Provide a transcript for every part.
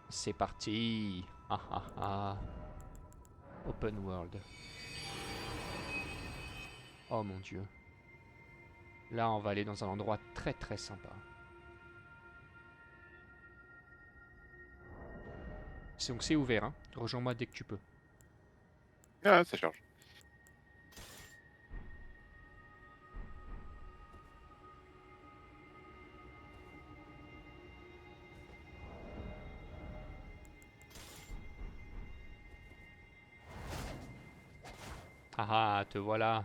C'est parti. Ah ah ah. Open world. Oh mon dieu. Là, on va aller dans un endroit très très sympa. Donc c'est ouvert, hein. Rejoins-moi dès que tu peux. Ah, ça charge. Ah ah, te voilà.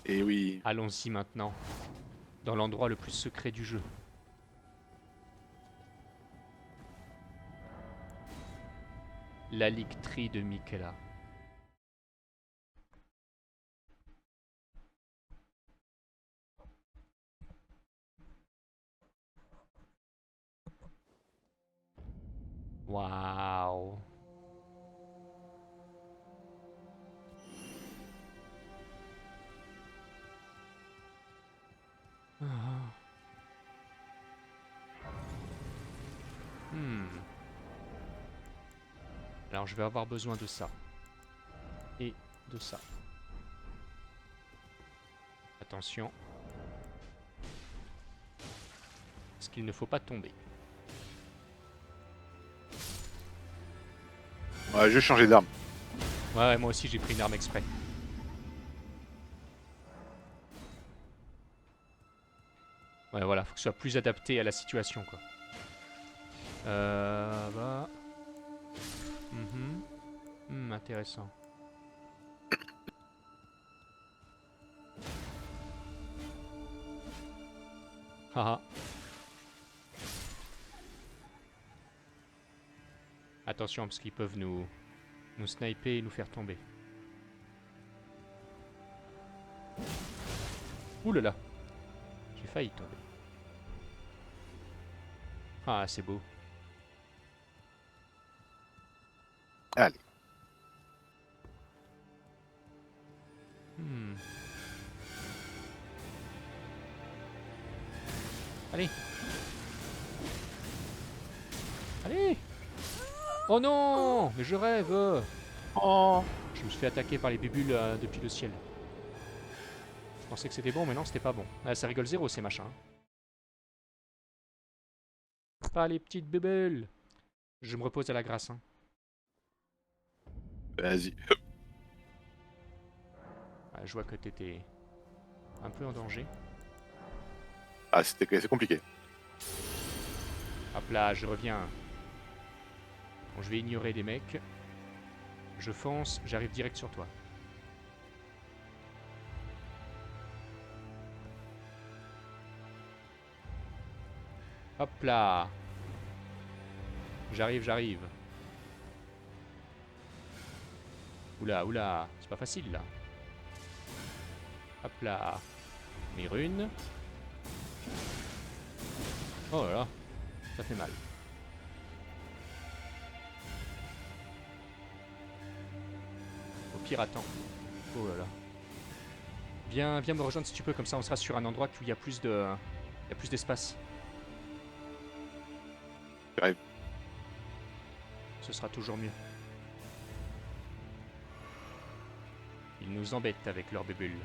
Et oui. Allons-y maintenant. Dans l'endroit le plus secret du jeu. La Lictrie de Miquella. Waouh. Ah. Hmm. Alors je vais avoir besoin de ça. Et de ça. Attention. Parce qu'il ne faut pas tomber. On va juste changer d'arme. Ouais, moi aussi j'ai pris une arme exprès. Ouais, voilà, faut que ce soit plus adapté à la situation, quoi. Bah... intéressant. Haha. Attention, parce qu'ils peuvent nous sniper et nous faire tomber. Ouh là là. J'ai failli tomber. Ah, c'est beau. Allez. Hmm. Allez. Allez. Oh non. Mais je rêve. Oh. Je me suis fait attaquer par les bébules depuis le ciel. Je pensais que c'était bon, mais non, c'était pas bon. Ah, ça rigole zéro, ces machins. Pas les petites bébules. Je me repose à la grâce, hein. Vas-y. Ah, je vois que t'étais un peu en danger. Ah, c'est compliqué. Hop là, je reviens. Bon, je vais ignorer les mecs. Je fonce, j'arrive direct sur toi. Hop là. J'arrive, j'arrive. Oula, oula, c'est pas facile là. Hop là. Mes runes. Oh là là, ça fait mal. Au pire, attends. Oh là là. Viens me rejoindre si tu peux, comme ça on sera sur un endroit où il y a plus de... Il y a plus d'espace. J'arrive. Ce sera toujours mieux. Ils nous embêtent avec leurs bébules.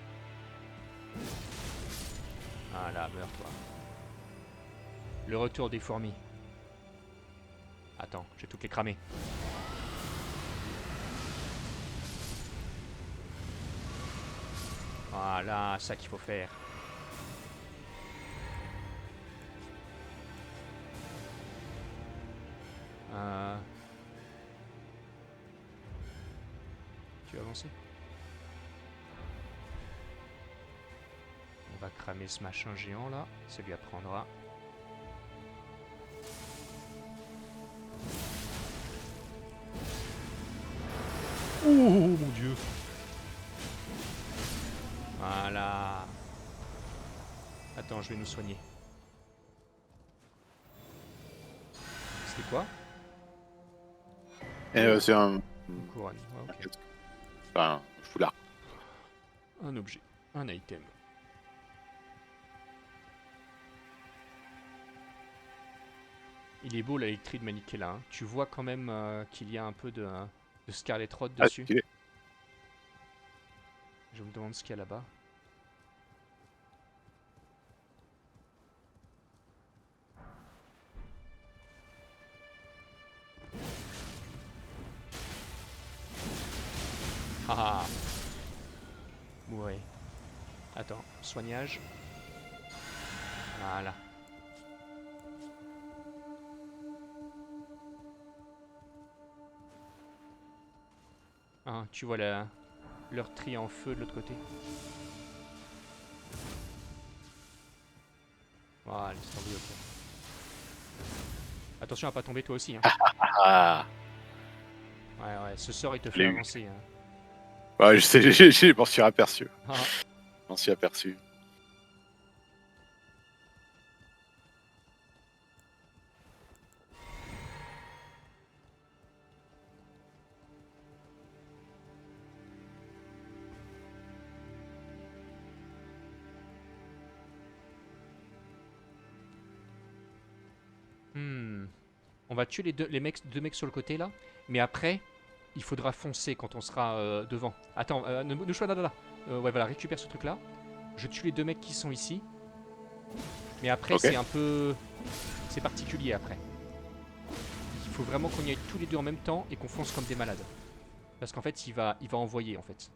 Ah là, meurs-toi. Le retour des fourmis. Attends, j'ai toutes les cramées. Voilà, ça qu'il faut faire. Tu veux avancer? On va cramer ce machin géant là, ça lui apprendra. Oh mon dieu! Voilà. Attends, je vais nous soigner. C'était quoi? Et c'est un... Une couronne. Ouais, ok. Enfin, un foulard. Un objet. Un item. Il est beau l'électrique de Manikela. Hein. Tu vois quand même qu'il y a un peu de Scarlet Rot Ah, dessus. stylé. Je me demande ce qu'il y a là-bas. Haha. Ouais. Attends, soignage. Voilà. Hein, tu vois leur tri en feu de l'autre côté. Voilà, laisse tomber, ok. Attention à pas tomber toi aussi. Hein. Ah, Ouais, ce sort il te je fait l'ai eu. avancer. Hein. Ouais, je sais, je m'en suis aperçu. Ah, Je m'en suis aperçu. On va tuer deux mecs sur le côté là, mais après, il faudra foncer quand on sera devant. Attends, ne choisis là. Ouais, voilà, récupère ce truc là. Je tue les deux mecs qui sont ici. Mais après, Ok. c'est un peu. C'est particulier après. Il faut vraiment qu'on y aille tous les deux en même temps et qu'on fonce comme des malades. Parce qu'en fait, il va envoyer en fait.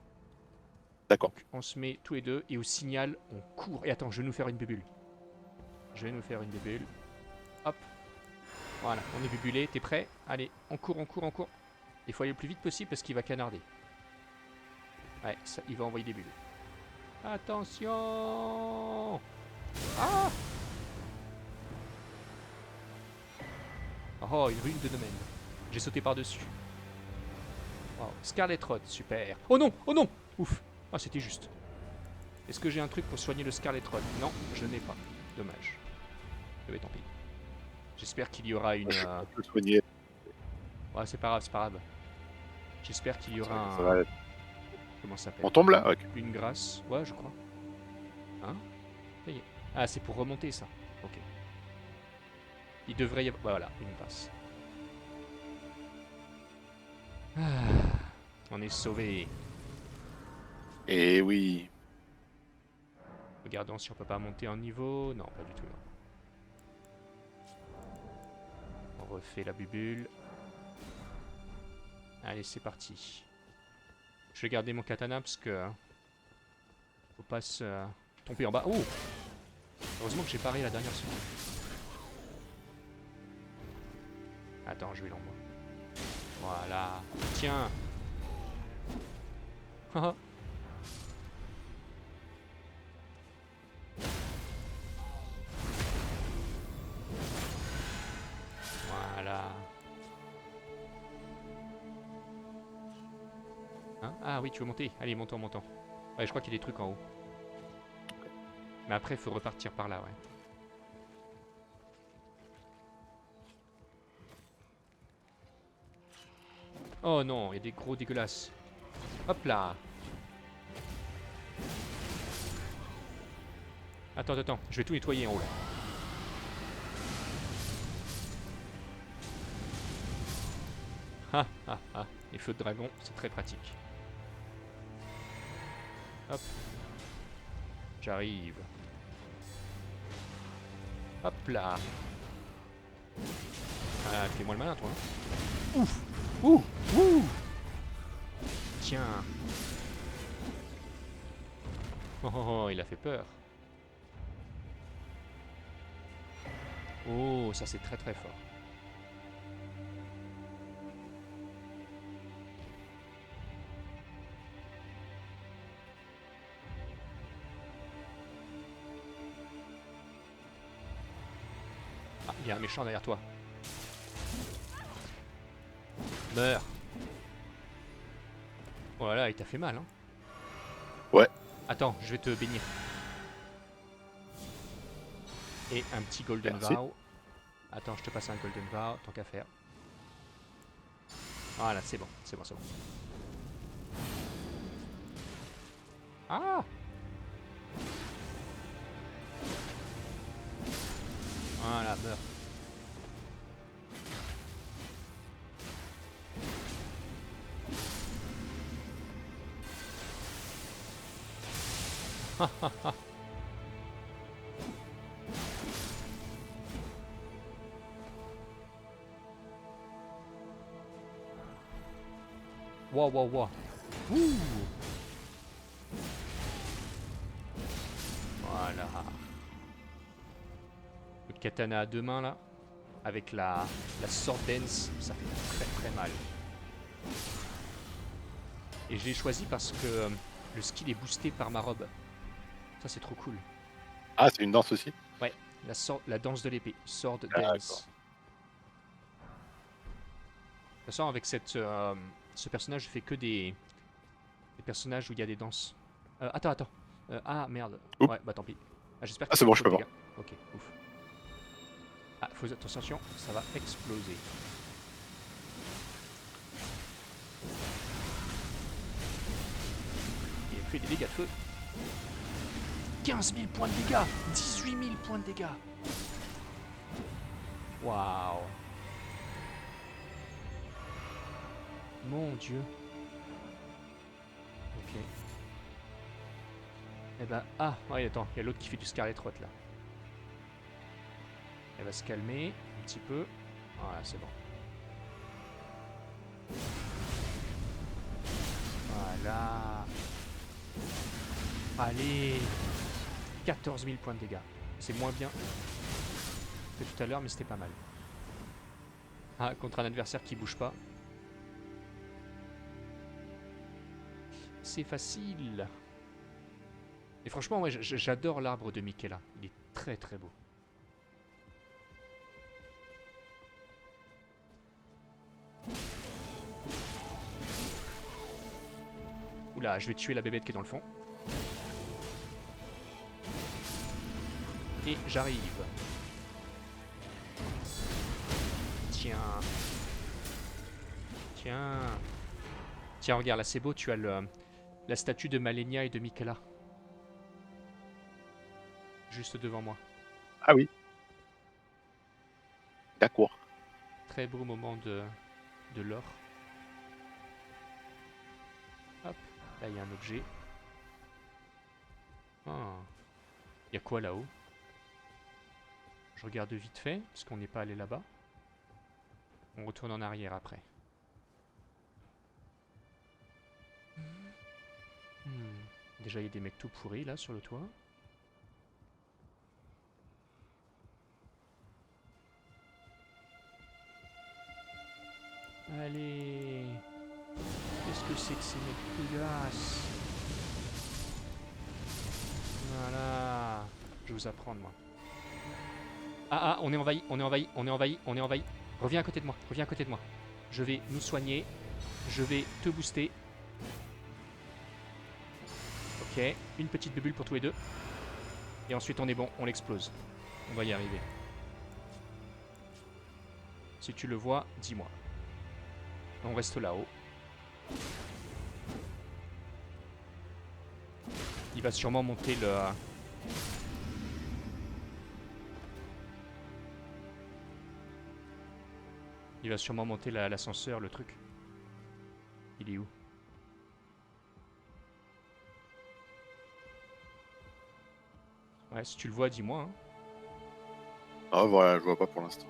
D'accord. Donc, on se met tous les deux et au signal, on court. Et attends, je vais nous faire une bubule. Je vais nous faire une bubule. Hop. Voilà, on est bubulé. T'es prêt? Allez, on court, on court, on court. Il faut aller le plus vite possible parce qu'il va canarder. Ouais, ça, il va envoyer des bulles. Attention! Ah! Oh, une rune de domaine. J'ai sauté par-dessus. Wow. Scarlet Rot, super. Oh non! Oh non! Ouf! Ah, c'était juste. Est-ce que j'ai un truc pour soigner le Scarlet Rot? Non, je n'ai pas. Dommage. Eh bien, tant pis. J'espère qu'il y aura une... Je peux soigner. Ouais, c'est pas grave, c'est pas grave. J'espère qu'il y aura un... Ça va. Comment ça s'appelle? On tombe là? Ok. Une grâce. Ouais, je crois. Hein? Ça y est. Ah, c'est pour remonter ça. Ok. Il devrait y avoir... Voilà, une grâce. Ah, on est sauvé. Et oui. Regardons si on peut pas monter en niveau. Non, pas du tout. Non. On refait la bubule. Allez, c'est parti. Je vais garder mon katana parce que... faut pas se tomber en bas. Oh! Heureusement que j'ai paré la dernière seconde. Attends, je vais l'envoyer. Voilà. Tiens. Haha. Voilà. Hein? Ah oui, tu veux monter? Allez, montons, montons. Ouais, je crois qu'il y a des trucs en haut. Mais après, il faut repartir par là, ouais. Oh non, il y a des gros dégueulasses. Hop là. Attends, attends, je vais tout nettoyer en haut là. Ah ah ah, les feux de dragon, c'est très pratique. Hop. J'arrive. Hop là. Ah, fais-moi le malin, toi. Hein. Ouf. Ouh. Ouh. Tiens. Oh, oh, oh, il a fait peur. Oh, ça c'est très très fort. Ah, il y a un méchant derrière toi. Meurs. Voilà, il t'a fait mal, hein. Ouais. Attends, je vais te bénir. Et un petit Golden Merci. Vow. Attends, je te passe un Golden Vow, tant qu'à faire. Voilà, c'est bon, c'est bon, c'est bon. Ah! Voilà, meurs. Wow, wow, wow. Ouh. Voilà. Le katana à deux mains là, avec la sword dance, ça fait très très mal. Et je l'ai choisi parce que le skill est boosté par ma robe. Ça c'est trop cool. Ah, c'est une danse aussi? Ouais, la danse de l'épée, sword D'accord. dance. De toute façon, avec ce personnage, je fais que des personnages où il y a des danses. Attends. Ah merde. Oups. Ouais, bah tant pis. Ah, j'espère Ah, qu'il c'est fait bon, pas je trop peux de pas. dégâts. Ok, ouf. Ah, attention, ça va exploser. Et il fait des dégâts de feu. 15 000 points de dégâts, 18 000 points de dégâts. Waouh. Mon dieu. Ok. Eh ben, ah, ouais, attends, il y a l'autre qui fait du Scarlet Rot là. Elle va se calmer un petit peu. Voilà, c'est bon. Voilà. Allez. 14 000 points de dégâts. C'est moins bien que tout à l'heure, mais c'était pas mal. Ah, contre un adversaire qui bouge pas. C'est facile. Et franchement, ouais, j'adore l'arbre de Michaela. Il est très très beau. Oula, je vais tuer la bébête qui est dans le fond. Et j'arrive. Tiens. Tiens. Tiens, regarde, là c'est beau, tu as la statue de Malenia et de Michaela. Juste devant moi. Ah oui. D'accord. Très beau moment de l'or. Hop, là il y a un objet. Ah. Il y a quoi là-haut? Je regarde vite fait, parce qu'on n'est pas allé là-bas. On retourne en arrière après. Déjà il y a des mecs tout pourris là sur le toit. Allez. Qu'est-ce que c'est que ces mecs dégueulasses? Voilà. Je vais vous apprendre moi. Ah, on est envahi, on est envahi, on est envahi, on est envahi. Reviens à côté de moi, reviens à côté de moi. Je vais nous soigner. Je vais te booster. Ok, une petite bulle pour tous les deux. Et ensuite on est bon, on l'explose. On va y arriver. Si tu le vois, dis-moi. On reste là-haut. Il va sûrement monter le... Il va sûrement monter l'ascenseur, le truc. Il est où? Ouais, si tu le vois, dis-moi. Hein. Ah voilà, je vois pas pour l'instant.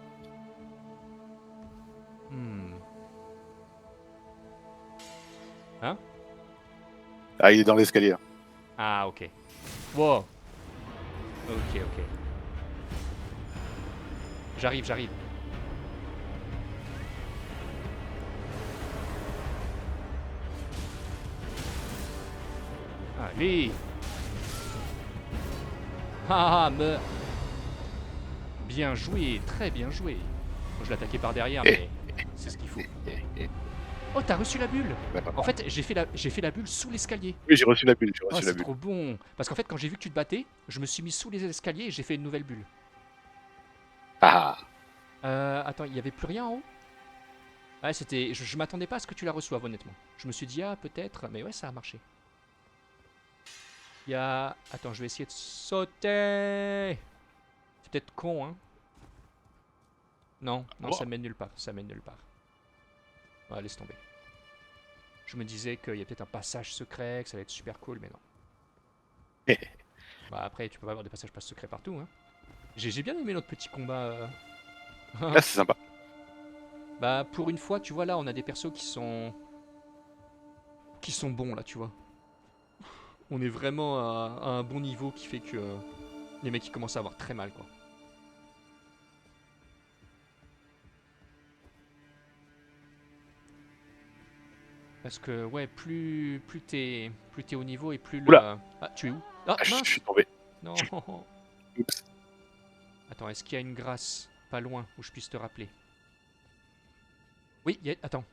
Hein? Ah, il est dans l'escalier. Ah, ok. Wow. Ok. J'arrive. Allez. Ah, meurs. Bien joué, très bien joué. Bon, je l'ai attaqué par derrière, mais c'est ce qu'il faut. Oh, t'as reçu la bulle. En fait, j'ai fait la bulle sous l'escalier. Oui, j'ai reçu la bulle, Oh, c'est trop bon. Parce qu'en fait, quand j'ai vu que tu te battais, je me suis mis sous les escaliers et j'ai fait une nouvelle bulle. Ah. Attends, il y avait plus rien en haut? Ouais, c'était... Je m'attendais pas à ce que tu la reçoives, honnêtement. Je me suis dit, ah, peut-être... Mais ouais, ça a marché. Il y a... Attends, je vais essayer de sauter. C'est peut-être con, hein. Non, Oh. ça mène nulle part. Ça mène nulle part. Ouais, laisse tomber. Je me disais qu'il y a peut-être un passage secret, que ça va être super cool, mais non. Bah après, tu peux pas avoir des passages pas secrets partout. Hein. J'ai bien aimé notre petit combat. Ah, c'est sympa. Bah pour une fois, tu vois là, on a des persos qui sont bons là, tu vois. On est vraiment à un bon niveau qui fait que les mecs ils commencent à avoir très mal quoi. Parce que ouais, plus t'es haut niveau et plus le. Oula, Ah, tu es où? Ah je suis mince. tombé. Non. Oups. Attends, est-ce qu'il y a une grâce pas loin où je puisse te rappeler? Oui, attends.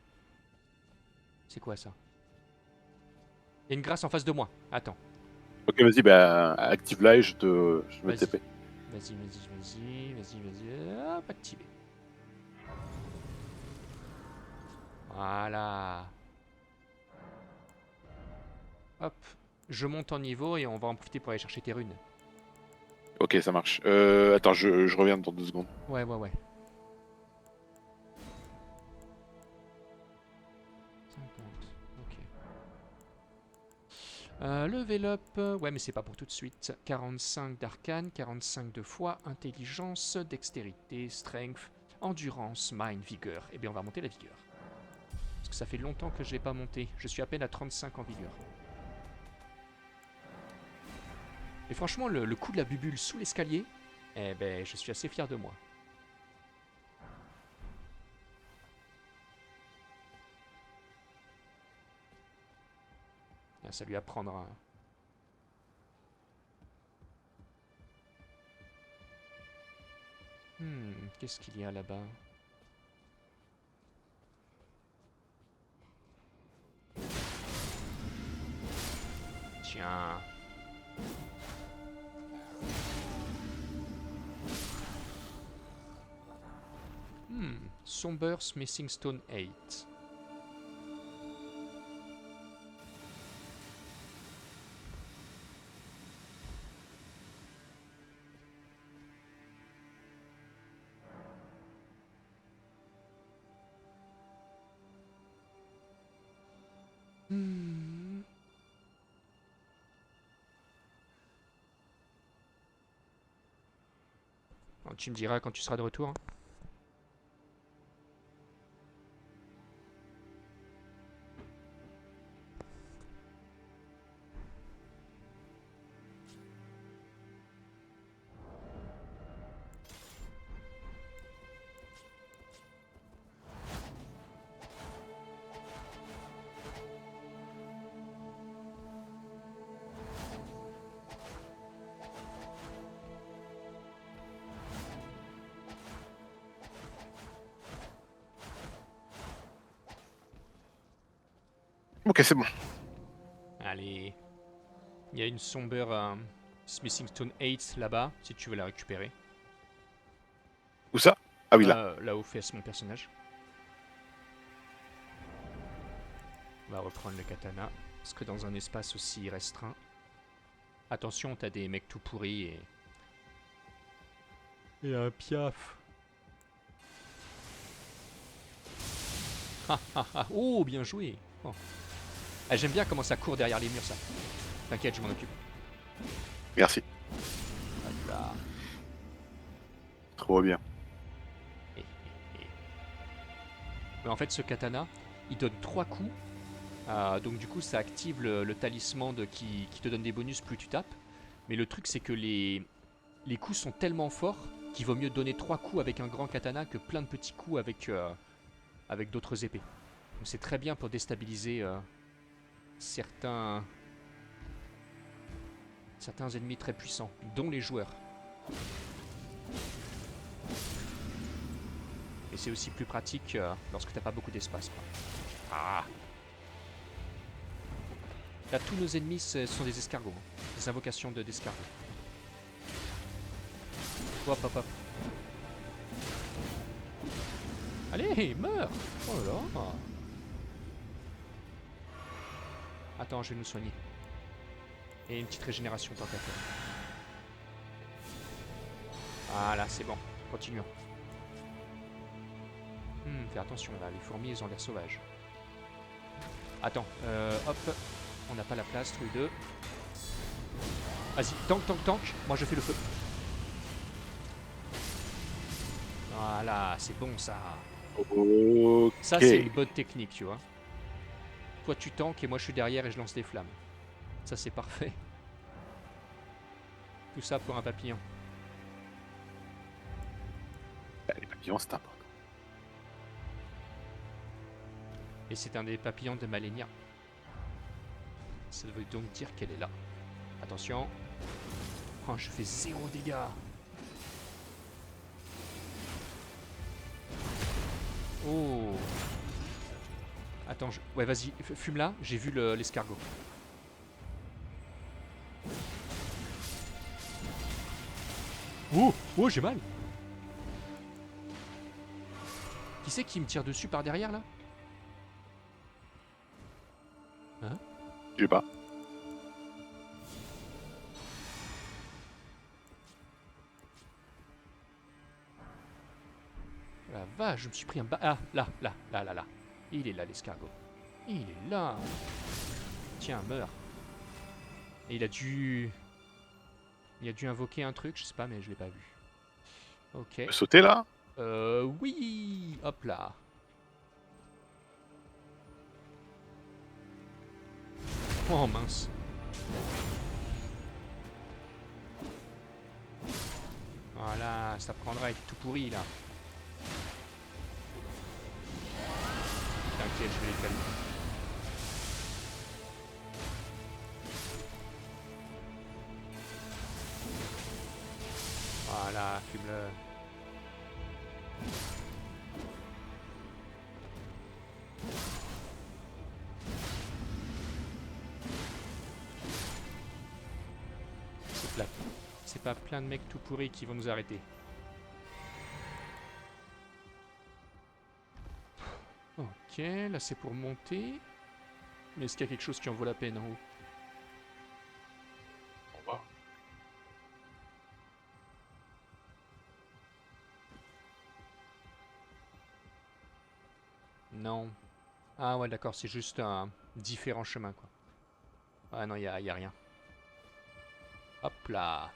C'est quoi ça? Il y a une grâce en face de moi. Attends. Ok, vas-y, bah, active là et je me Vas-y. TP. Vas-y. Hop, activé. Voilà. Hop. Je monte en niveau et on va en profiter pour aller chercher tes runes. Ok, ça marche. Attends, je reviens dans 2 secondes. Ouais. 50. Ok. Level up. Ouais, mais c'est pas pour tout de suite. 45 d'arcane, 45 de foi, intelligence, dextérité, strength, endurance, mind, vigueur. Eh bien, on va monter la vigueur. Parce que ça fait longtemps que je l'ai pas monté. Je suis à peine à 35 en vigueur. Et franchement, le coup de la bubule sous l'escalier, eh ben, je suis assez fier de moi. Ah, ça lui apprendra. Qu'est-ce qu'il y a là-bas? Tiens. Somber Smithing Stone 8. Alors, tu me diras quand tu seras de retour. Ok, c'est bon. Allez. Il y a une Somber Smithing Stone 8 là-bas, si tu veux la récupérer. Où ça? Ah oui, là. Là où fait mon personnage. On va reprendre le katana. Parce que dans un espace aussi restreint. Attention, t'as des mecs tout pourris et. Et un piaf. Oh, bien joué. Oh. Ah, j'aime bien comment ça court derrière les murs, ça. T'inquiète, je m'en occupe. Merci. Voilà. Trop bien. Mais en fait, ce katana, il donne 3 coups. Donc du coup, ça active le talisman qui te donne des bonus plus tu tapes. Mais le truc, c'est que les coups sont tellement forts qu'il vaut mieux donner 3 coups avec un grand katana que plein de petits coups avec d'autres épées. Donc c'est très bien pour déstabiliser certains ennemis très puissants, dont les joueurs. Et c'est aussi plus pratique lorsque t'as pas beaucoup d'espace. Ah. Là, tous nos ennemis sont des escargots. Des invocations d'escargots. Hop. Allez, meurs. Oh là là. Attends, je vais nous soigner. Et une petite régénération tant qu'à faire. Voilà, c'est bon. Continuons. Fais attention là, les fourmis, elles ont l'air sauvages. Attends, hop. On n'a pas la place, tous les deux. Vas-y, tank, tank, tank. Moi, je fais le feu. Voilà, c'est bon ça. Ok. Ça, c'est une bonne technique, tu vois. Toi, tu tankes et moi, je suis derrière et je lance des flammes. Ça, c'est parfait. Tout ça pour un papillon. Les papillons, c'est important. Et c'est un des papillons de Malenia. Ça veut donc dire qu'elle est là. Attention. Oh, je fais 0 dégâts. Oh. Attends, ouais, vas-y, fume là. J'ai vu l'escargot. Oh, oh, j'ai mal. Qui c'est qui me tire dessus par derrière là? Hein? Je sais pas. La vache, je me suis pris un bas. Ah, là, là, là, là, là. Il est là, l'escargot. Il est là. Tiens, meurs. Et il a dû... Il a dû invoquer un truc, je sais pas, mais je l'ai pas vu. Ok. Tu peux sauter là? Oui. Hop là. Oh mince. Voilà, ça prendra être tout pourri là. T'inquiète, je vais les calmer. Voilà, fume-le. C'est plat. C'est pas plein de mecs tout pourris qui vont nous arrêter. Ok, là c'est pour monter. Mais est-ce qu'il y a quelque chose qui en vaut la peine en haut? On va. Non. Ah ouais, d'accord, c'est juste un différent chemin quoi. Ah non, y a rien. Hop là.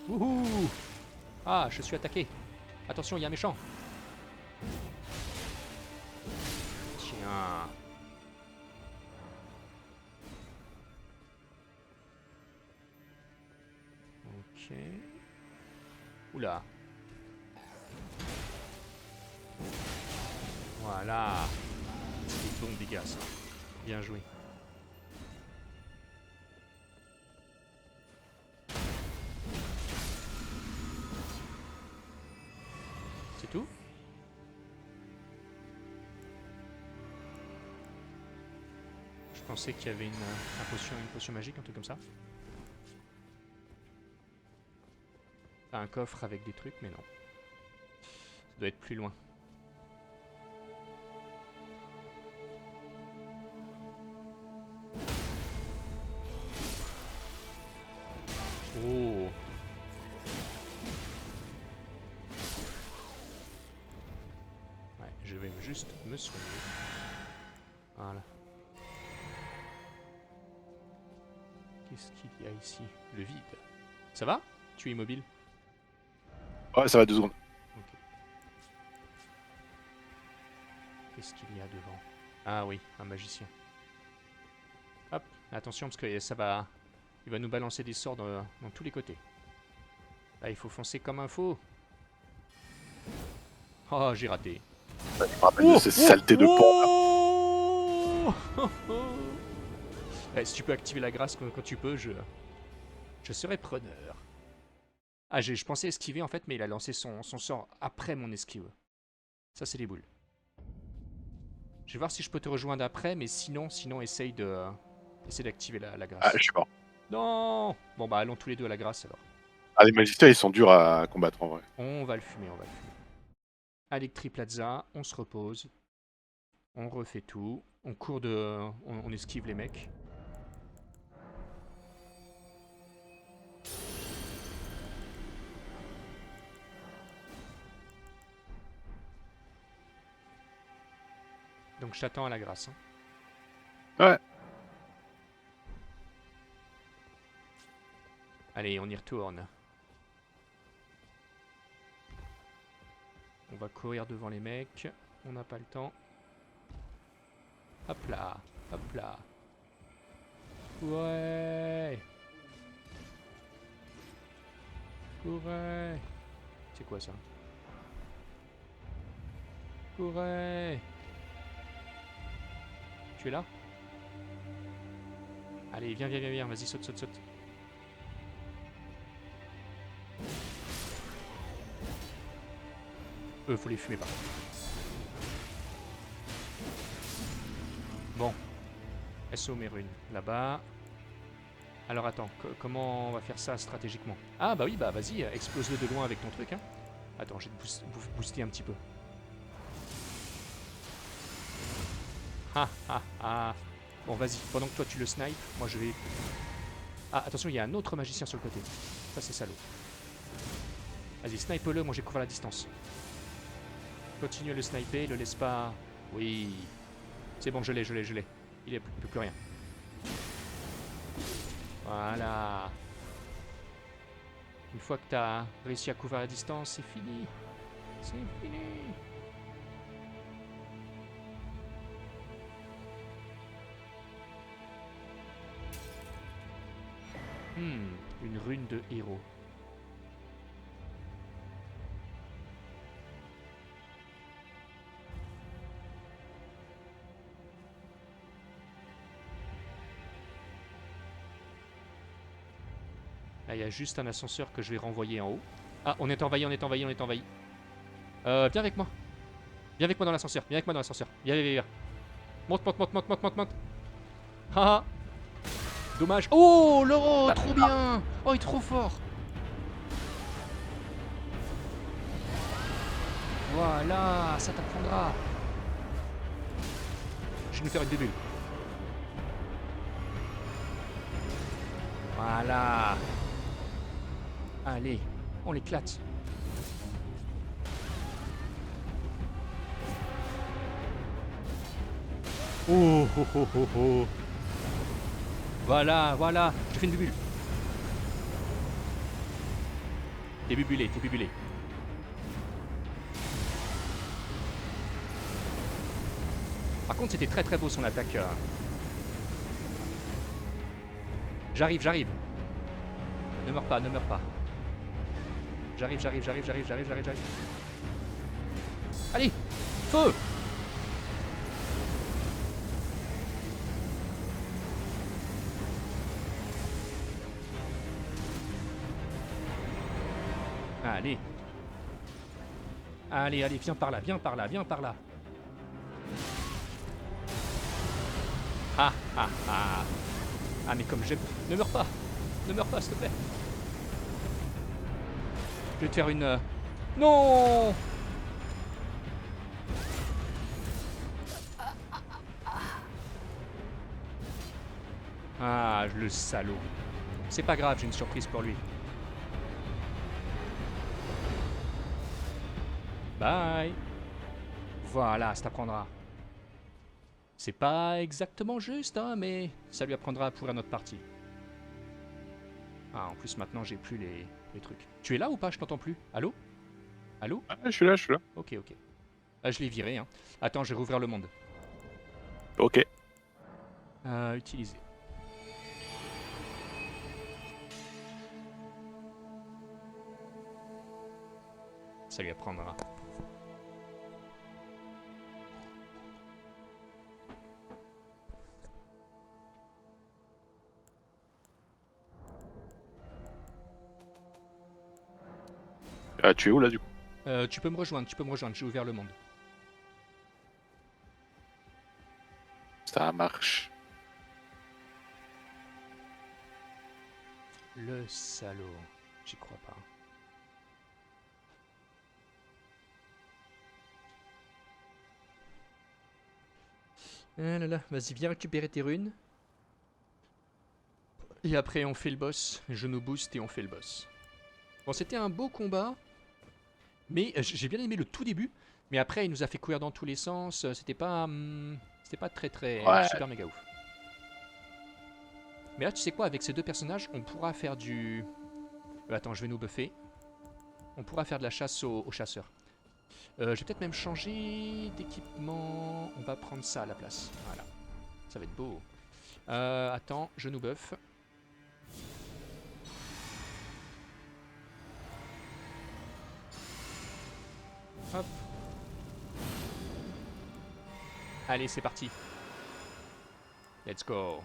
Wouhou! Ah, je suis attaqué. Attention, il y a un méchant. Tiens. Ok. Oula. Voilà. C'est des bons dégâts ça. Bien joué. C'est tout? Je pensais qu'il y avait une potion magique, un truc comme ça. Un coffre avec des trucs, mais non. Ça doit être plus loin. Oh! Ouais, je vais juste me soigner. Voilà. Qu'est-ce qu'il y a ici? Le vide. Ça va? Tu es immobile? Ouais, ça va 2 secondes. Ok. Qu'est-ce qu'il y a devant? Ah oui, un magicien. Hop, attention parce que ça va... Il va nous balancer des sorts dans tous les côtés. Là, il faut foncer comme un faux. Oh, j'ai raté. Ça me rappelle de ces saletés de pont. Si tu peux activer la grâce quand tu peux, je serai preneur. Ah, je pensais esquiver en fait, mais il a lancé son sort après mon esquive. Ça, c'est les boules. Je vais voir si je peux te rejoindre après, mais sinon essaye d'activer la grâce. Ah, je suis mort. Non! Bon bah allons tous les deux à la grâce alors. Ah, les magiciens, ils sont durs à combattre en vrai. On va le fumer, on va le fumer. Electri Plaza, on se repose. On refait tout. On court on esquive les mecs. Donc je t'attends à la grâce. Hein. Ouais. Allez, on y retourne. On va courir devant les mecs. On n'a pas le temps. Hop là. Hop là. Ouais. Courez. C'est quoi ça? Courez. Tu es là? Allez, viens, viens, viens, viens. Vas-y, saute, saute, saute. Faut les fumer par contre. Bon. SO mes runes. Là-bas. Alors attends, comment on va faire ça stratégiquement? Ah bah oui, bah vas-y, explose-le de loin avec ton truc. Hein. Attends, je vais te booster un petit peu. Ah ah ah. Bon vas-y, pendant que toi tu le snipes, moi je vais... Ah attention, il y a un autre magicien sur le côté. Ça c'est salaud. Vas-y, snipe-le, moi j'ai couvert la distance. Continue à le sniper, le laisse pas... Oui. C'est bon, je l'ai. Il est plus rien. Voilà. Une fois que tu as réussi à couvrir la distance, c'est fini. C'est fini. Une rune de héros. Là, il y a juste un ascenseur que je vais renvoyer en haut. Ah, on est envahi. Viens avec moi. Viens avec moi dans l'ascenseur. Viens, viens. Monte. Haha. Dommage. Oh, l'euro, trop bien. Oh, il est trop fort. Voilà, ça t'apprendra. Je vais nous faire une bébule. Voilà. Allez, on l'éclate. Oh. Voilà, j'ai fait une bubule. T'es bubulé. Par contre, c'était très beau son attaque. J'arrive. Ne meurs pas. J'arrive. Allez, feu! Allez, viens par là. Ah, mais comme j'aime... Ne meurs pas, s'il te plaît. Je vais te faire une... Non! Ah, le salaud. C'est pas grave, j'ai une surprise pour lui. Bye. Voilà, ça t'apprendra. C'est pas exactement juste, hein, mais ça lui apprendra pour une autre partie. Ah, en plus, maintenant, j'ai plus les trucs. Tu es là ou pas? Je t'entends plus. Allô? Ah, je suis là. Ok. Ah, je l'ai viré, hein. Attends, je vais rouvrir le monde. Ok. Utiliser. Ça lui apprendra. Ah, tu es où là du coup? Tu peux me rejoindre, j'ai ouvert le monde. Ça marche. Le salaud, j'y crois pas. Ah là là, vas-y, viens récupérer tes runes. Et après, on fait le boss. Je nous booste et on fait le boss. Bon, c'était un beau combat. Mais j'ai bien aimé le tout début. Mais après, il nous a fait courir dans tous les sens. C'était pas très très Ouais. super méga ouf. Mais là, tu sais quoi, avec ces deux personnages, on pourra faire du. Attends, je vais nous buffer. On pourra faire de la chasse aux chasseurs. Je vais peut-être même changer d'équipement. On va prendre ça à la place. Voilà. Ça va être beau. Attends, je nous buff. Hop. Allez, c'est parti. Let's go.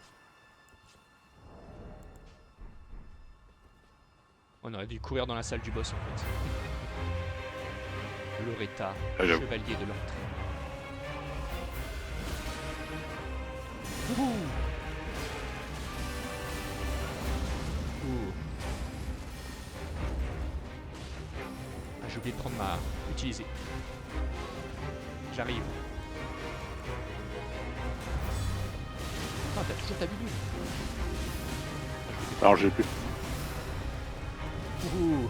On aurait dû courir dans la salle du boss en fait. Loretta, Ah, j'avoue. chevalier de l'entrée. Ouh. Ouh. Ah, j'ai oublié de prendre ma... utiliser. J'arrive. Ah, t'as toujours ta bidule. Alors j'ai plus. Ouh.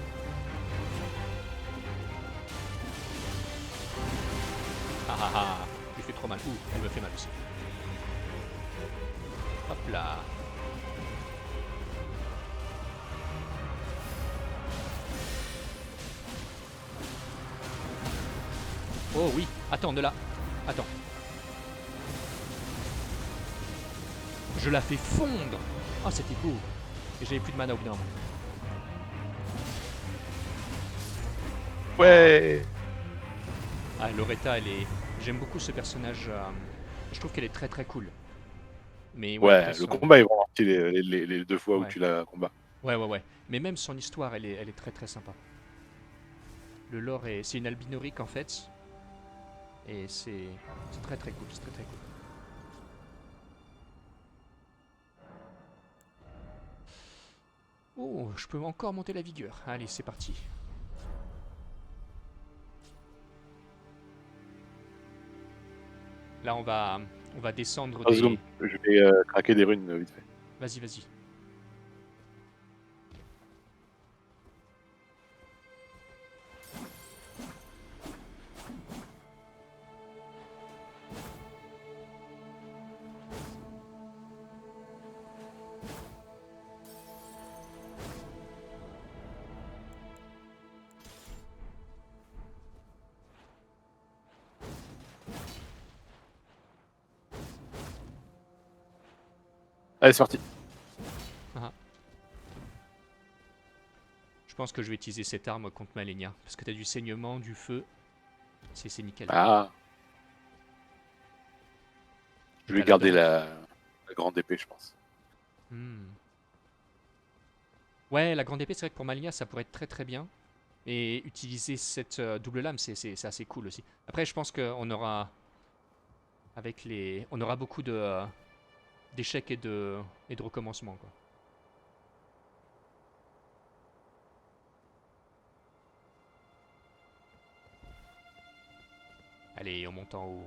Ah ah ah. J'ai fait trop mal. Ouh, elle me fait mal aussi. Hop là. Oh oui. Attends, de là. Attends. Je la fais fondre. Oh, c'était beau. Et j'avais plus de mana au bout d'un moment. Ouais. Ah, Loretta, elle est... J'aime beaucoup ce personnage. Je trouve qu'elle est très très cool. Mais ouais, après Ouais, le son... combat est vraiment stylé les deux fois où Ouais. tu la combats. Ouais, ouais, ouais. Mais même son histoire, elle est très très sympa. Le lore est... C'est une albinorique en fait. Et c'est très très cool. C'est très très cool. Oh, je peux encore monter la vigueur. Allez, c'est parti. Là, on va descendre 3 secondes, des... je vais craquer des runes vite fait. Vas-y, vas-y. Allez, c'est parti. Ah. Je pense que je vais utiliser cette arme contre Malenia. Parce que t'as du saignement, du feu. C'est nickel. Ah, Et je vais t'as la garder dent. la grande épée, je pense. Hmm. Ouais, la grande épée, c'est vrai que pour Malenia, ça pourrait être très très bien. Et utiliser cette double lame, c'est assez cool aussi. Après, je pense qu'on aura... Avec les... On aura beaucoup de... d'échecs et de recommencements, quoi. Allez, on monte en haut.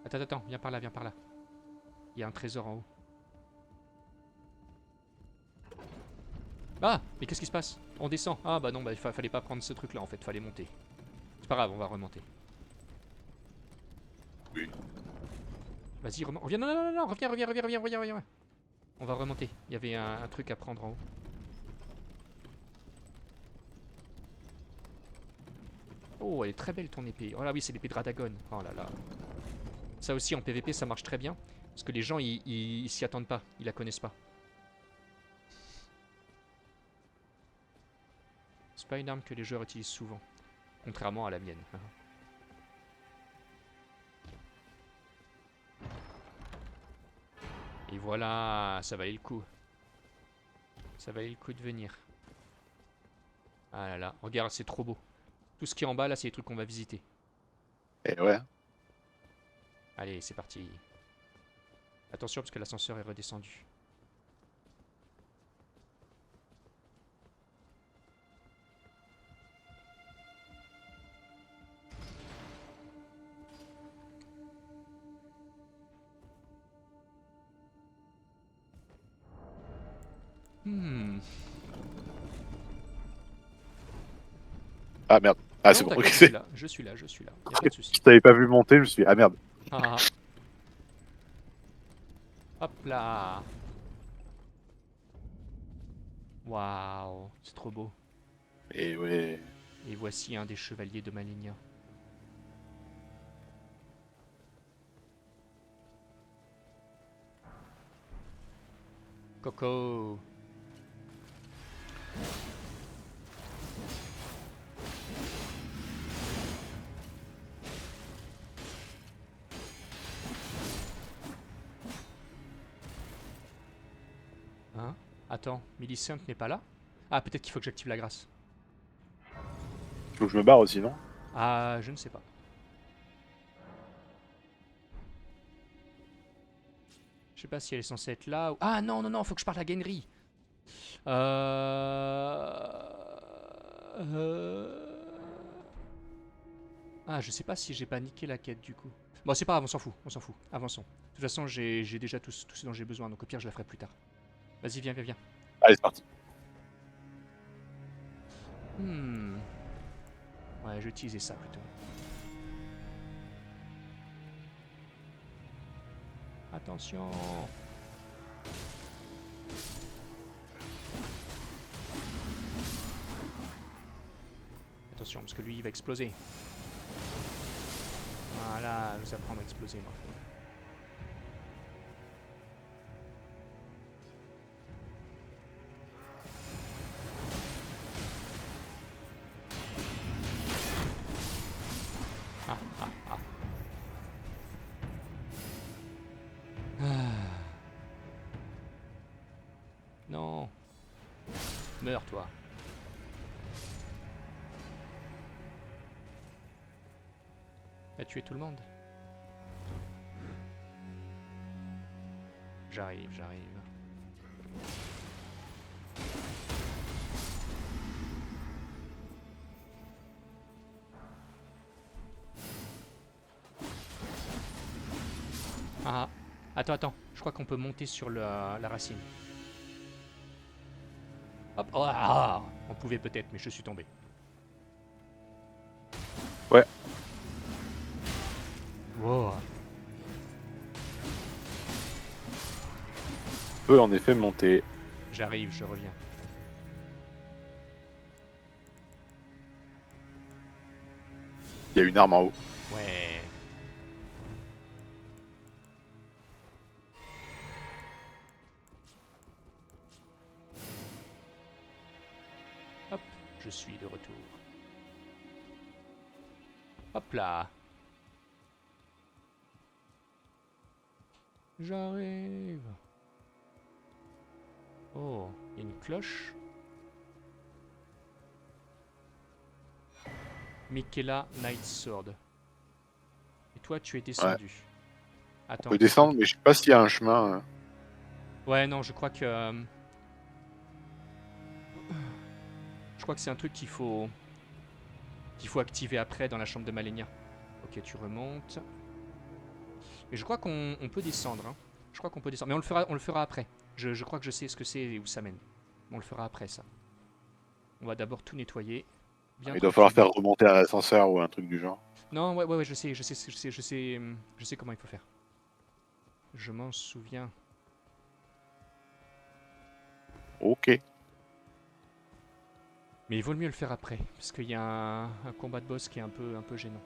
Attends, attends, viens par là, viens par là. Il y a un trésor en haut. Ah, mais qu'est-ce qui se passe? On descend. Ah bah non, bah fallait pas prendre ce truc là en fait, fallait monter. C'est pas grave, on va remonter. Oui. Vas-y, reviens, non, non, non, non, reviens, reviens, reviens, reviens, reviens, reviens. On va remonter, il y avait un truc à prendre en haut. Oh, elle est très belle ton épée. Oh là oui, c'est l'épée de Radagon. Oh là là. Ça aussi en PVP ça marche très bien. Parce que les gens ils s'y attendent pas, ils la connaissent pas. C'est pas une arme que les joueurs utilisent souvent. Contrairement à la mienne. Et voilà, ça valait le coup. Ça valait le coup de venir. Ah là là, regarde, c'est trop beau. Tout ce qui est en bas là, c'est les trucs qu'on va visiter. Et ouais. Allez, c'est parti. Attention parce que l'ascenseur est redescendu. Hmm. Ah merde. Ah, Non, c'est bon, t'inquiète, ok. je suis là, y a pas de souci. Je t'avais pas vu monter, je me suis dit, ah merde. Ah, ah. Hop là. Waouh, c'est trop beau. Et ouais. Et voici un des chevaliers de Malenia. Coco. Hein? Attends, Millicent n'est pas là? Ah, peut-être qu'il faut que j'active la grâce. Faut que je me barre aussi, non? Ah, je ne sais pas. Je sais pas si elle est censée être là ou... Ah non, non, non, faut que je parte à Genry. Euh... Ah, je sais pas si j'ai pas niqué la quête du coup. Bon, c'est pas grave, on s'en fout, on s'en fout. Avançons. De toute façon, j'ai déjà tout ce dont j'ai besoin, donc au pire, je la ferai plus tard. Vas-y, viens, viens, viens. Allez, c'est parti. Hmm. Ouais, je vais utiliser ça plutôt. Attention. Attention, parce que lui, il va exploser. Voilà, je vais apprendre à exploser, moi. Ah, ah, ah. Ah. Non. Meurs, toi. T'as tué tout le monde. J'arrive, j'arrive. Ah, attends, attends. Je crois qu'on peut monter sur la racine. Hop. Oh, ah, on pouvait peut-être, mais je suis tombé. Ouais. Wow. Peut en effet monter. J'arrive, je reviens. Il y a une arme en haut. Ouais. Hop, je suis de retour. Hop là. J'arrive. Oh, il y a une cloche. Michaela Night Sword. Et toi, tu es descendu. On Attends. peut descendre, mais je sais pas s'il y a un chemin. Ouais, non, je crois que... Je crois que c'est un truc qu'il faut activer après dans la chambre de Malenia. Ok, tu remontes. Mais je crois qu'on peut descendre. Hein. Je crois qu'on peut descendre. Mais on le fera après. Je crois que je sais ce que c'est et où ça mène. On le fera après, ça. On va d'abord tout nettoyer. Bien Il doit falloir tranquillement. faire remonter un ascenseur ou un truc du genre. Non, ouais, je sais comment il faut faire. Je m'en souviens. Ok. Mais il vaut mieux le faire après, parce qu'il y a un combat de boss qui est un peu gênant.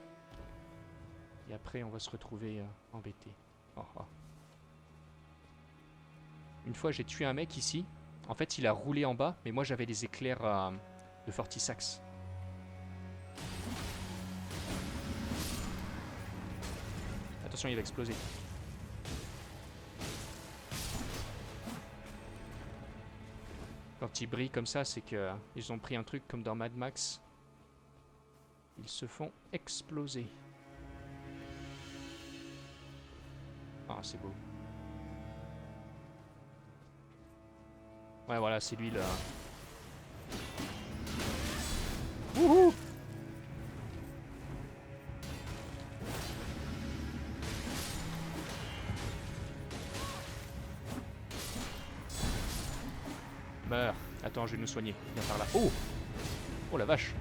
Et après, on va se retrouver embêté. Oh, oh. Une fois, j'ai tué un mec ici. En fait, il a roulé en bas, mais moi, j'avais des éclairs de Fortisax. Attention, il va exploser. Quand ils brillent comme ça, c'est qu'ils ont pris un truc comme dans Mad Max. Ils se font exploser. Ah, c'est beau. Ouais, voilà, c'est lui là. Wouhou! Meurs. Attends, je vais nous soigner. Viens par là. Oh! Oh la vache!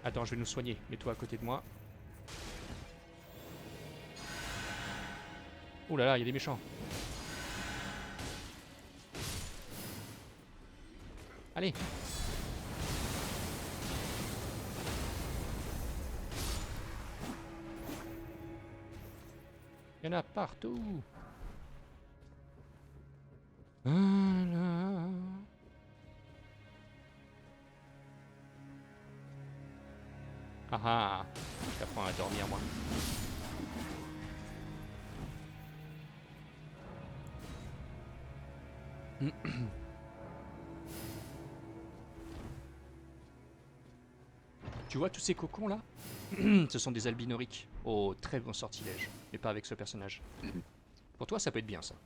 Attends, je vais nous soigner. Mets-toi à côté de moi. Oh là là, il y a des méchants. Allez. Il y en a partout. Voilà. Ah ah. J'apprends à dormir moi. Tu vois tous ces cocons là? Ce sont des albinoriques. Oh, très bon sortilège. Mais pas avec ce personnage. Pour toi, ça peut être bien ça.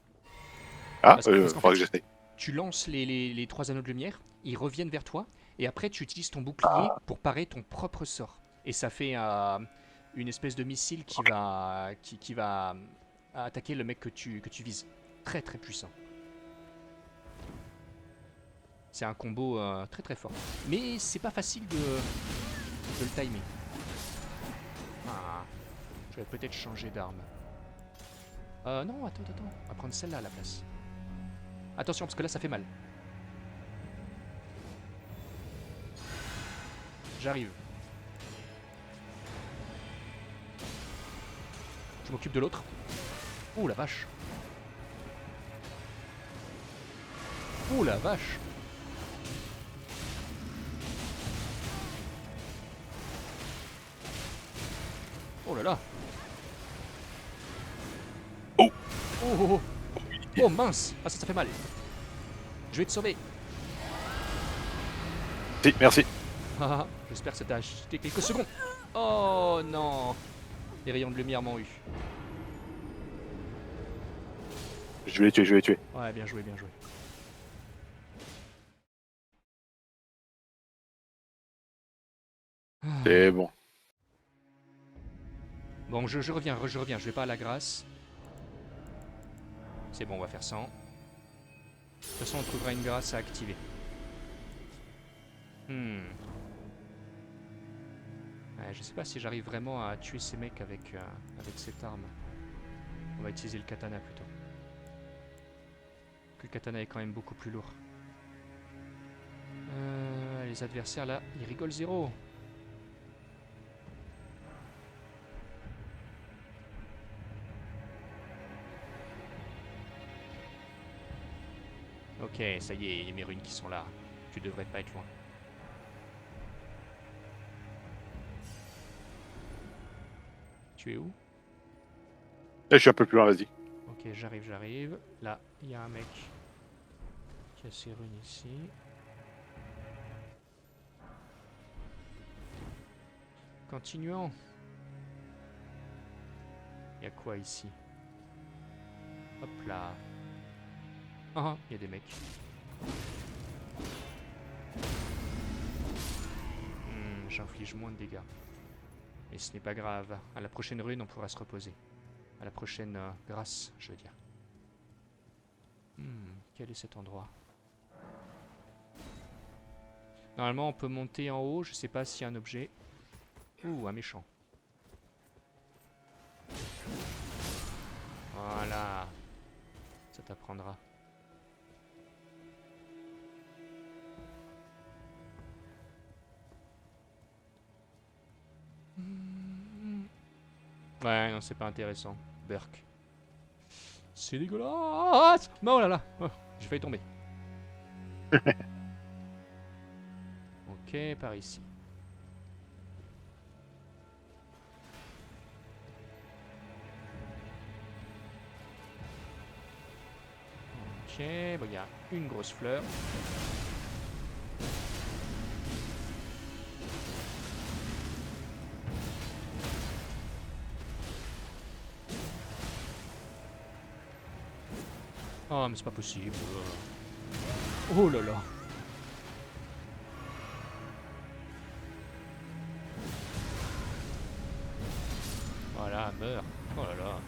Ah, Parce qu'en faudra fait, que j'essaye. tu lances les 3 anneaux de lumière, ils reviennent vers toi, et après tu utilises ton bouclier pour parer ton propre sort. Et ça fait une espèce de missile qui va attaquer le mec que tu vises. Très très puissant. C'est un combo très très fort. Mais c'est pas facile de le timer. Ah, je vais peut-être changer d'arme. Non, attends. On va prendre celle-là à la place. Attention, parce que là, ça fait mal. J'arrive. Je m'occupe de l'autre. Oh la vache. Oh la vache. Oh là là. Oh. Oh mince. Ah ça fait mal. Je vais te sauver. Si, merci. Ah, j'espère que ça t'a acheté quelques secondes. Oh non. Les rayons de lumière m'ont eu. Je vais les tuer. Ouais, bien joué, bien joué. C'est bon. Bon, je reviens, je vais pas à la grâce. C'est bon, on va faire 100. De toute façon, on trouvera une grâce à activer. Ouais, je sais pas si j'arrive vraiment à tuer ces mecs avec cette arme. On va utiliser le katana plutôt. Le katana est quand même beaucoup plus lourd. Les adversaires là, ils rigolent zéro. Ok, ça y est, il y a mes runes qui sont là. Tu devrais pas être loin. Tu es où? Là, je suis un peu plus loin, vas-y. Ok, j'arrive. Là, il y a un mec qui a ses runes ici. Continuons. Il y a quoi ici? Hop là. Ah, il y a des mecs. J'inflige moins de dégâts. Mais ce n'est pas grave. À la prochaine rune, on pourra se reposer. À la prochaine grâce, je veux dire. Quel est cet endroit? Normalement, on peut monter en haut. Je sais pas s'il y a un objet. Ouh, un méchant. Voilà. Ça t'apprendra. Ouais, non, c'est pas intéressant. Burk. C'est dégueulasse. Oh là là. Oh, j'ai failli tomber. Ok, par ici. Ok, bon, il y a une grosse fleur. Oh, mais c'est pas possible. Oh là là. Voilà, meurt. Oh là là.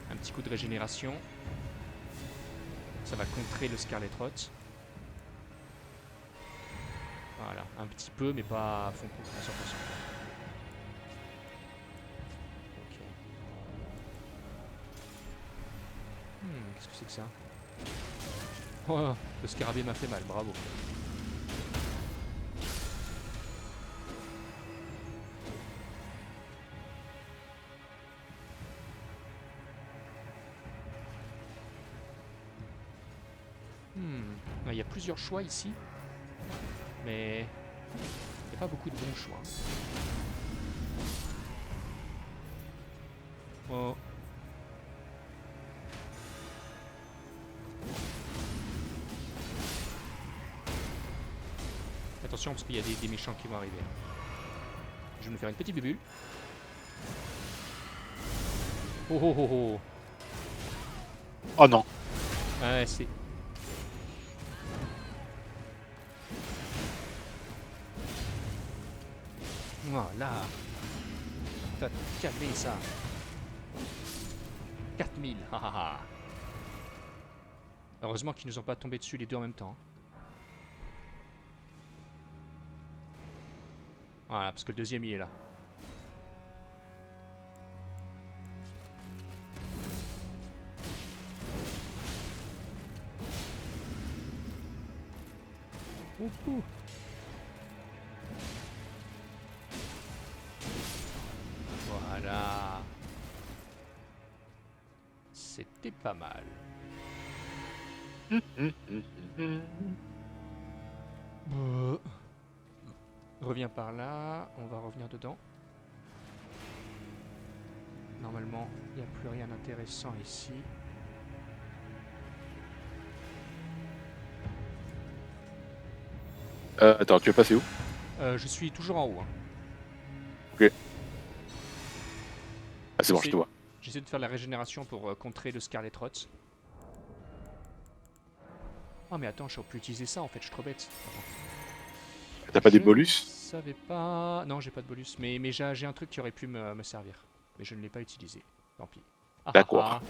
Un petit coup de régénération. Ça va contrer le Scarlet Rot. Voilà, un petit peu, mais pas à fond pour à 100%. Ok. Qu'est-ce que c'est que ça? Oh, le scarabée m'a fait mal, bravo. Il y a plusieurs choix ici, mais il n'y a pas beaucoup de bons choix. Oh. Attention parce qu'il y a des méchants qui vont arriver. Je vais me faire une petite bulle. Oh oh oh oh. Oh non. Ouais, c'est... Voilà. T'as calmé ça. 4000. Hahaha. Heureusement qu'ils nous ont pas tombé dessus les deux en même temps. Voilà, parce que le deuxième il est là. Ouhou. Voilà. C'était pas mal. Reviens par là, on va revenir dedans. Normalement, il n'y a plus rien d'intéressant ici. Attends, tu es passé où? Je suis toujours en haut. Hein. Ok. Ah, c'est bon, je te vois. J'essaie de faire la régénération pour contrer le Scarlet Rot. Oh mais attends, j'aurais pu utiliser ça en fait, je suis trop bête. T'as pas des bolus? Je savais pas... Non, j'ai pas de bolus, mais j'ai un truc qui aurait pu me servir. Mais je ne l'ai pas utilisé, tant pis. D'accord.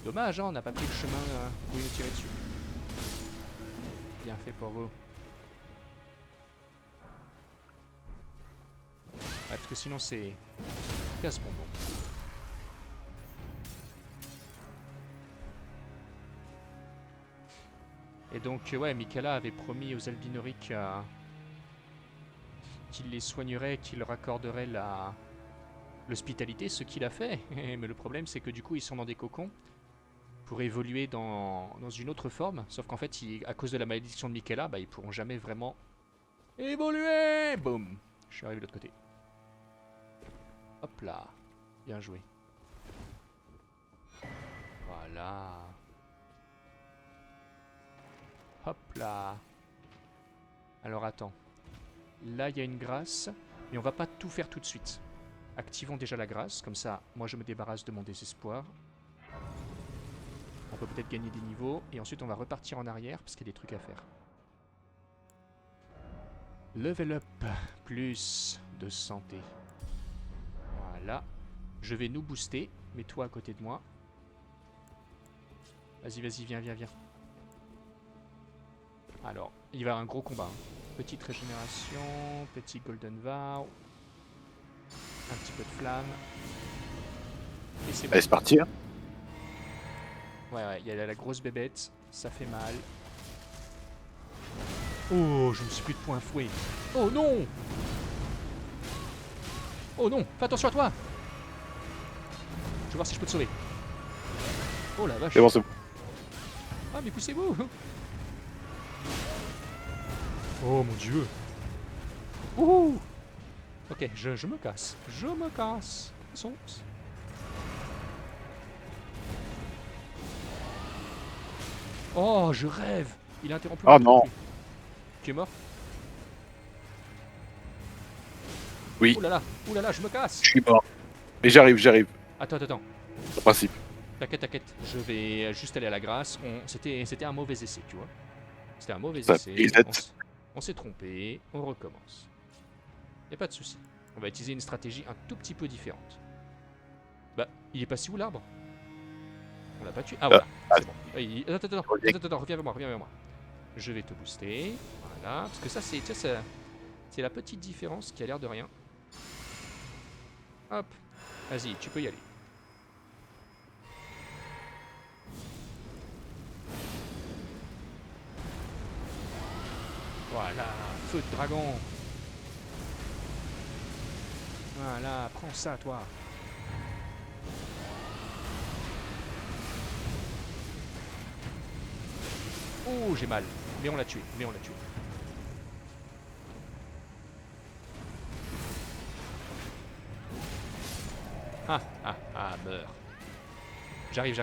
Dommage, hein, on n'a pas pris le chemin où il nous tirait dessus. Bien fait pour vous. Ouais, parce que sinon c'est... casse-bonbon. Et donc, ouais, Michaela avait promis aux albinoriques qu'il les soignerait, qu'il leur accorderait l'hospitalité, ce qu'il a fait. Mais le problème, c'est que du coup, ils sont dans des cocons pour évoluer dans une autre forme. Sauf qu'en fait, à cause de la malédiction de Michaela, bah, ils pourront jamais vraiment évoluer. Boum. Je suis arrivé de l'autre côté. Hop là. Bien joué. Voilà. Hop là. Alors attends. Là, il y a une grâce. Mais on va pas tout faire tout de suite. Activons déjà la grâce. Comme ça, moi, je me débarrasse de mon désespoir. On peut peut-être gagner des niveaux. Et ensuite, on va repartir en arrière parce qu'il y a des trucs à faire. Level up. Plus de santé. Voilà. Je vais nous booster. Mets-toi à côté de moi. Vas-y, vas-y, viens, viens, viens. Alors, il va y avoir un gros combat. Hein. Petite régénération, petit golden vow. Un petit peu de flamme. Et c'est bon. Allez, c'est parti. Hein. Ouais, il y a la grosse bébête. Ça fait mal. Oh, je me suis pris de poing fouet. Oh non! Oh non! Fais attention à toi! Je vais voir si je peux te sauver. Oh la vache! C'est bon, c'est bon. Ah, mais poussez-vous! Oh mon dieu! Ouh! Ok, je me casse. Je me casse. Oups. Oh, je rêve! Il a interrompu. Oh non! Tu es mort? Oui. Ouh là là, je me casse! Je suis mort. Mais j'arrive, j'arrive. Attends. En principe. T'inquiète. Je vais juste aller à la grâce. C'était un mauvais essai, tu vois. C'était un mauvais Ça, essai. On s'est trompé. On recommence. Y'a pas de souci. On va utiliser une stratégie un tout petit peu différente. Bah, il est passé où l'arbre? On l'a pas tué. Ah voilà, c'est bon. Attends, reviens vers moi. Je vais te booster. Voilà, parce que ça c'est... C'est la petite différence qui a l'air de rien. Hop. Vas-y, tu peux y aller. Voilà, feu de dragon. Voilà, prends ça, toi. Oh, j'ai mal. Mais on l'a tué, mais on l'a tué. Ah, ah, ah, meurs. J'arrive.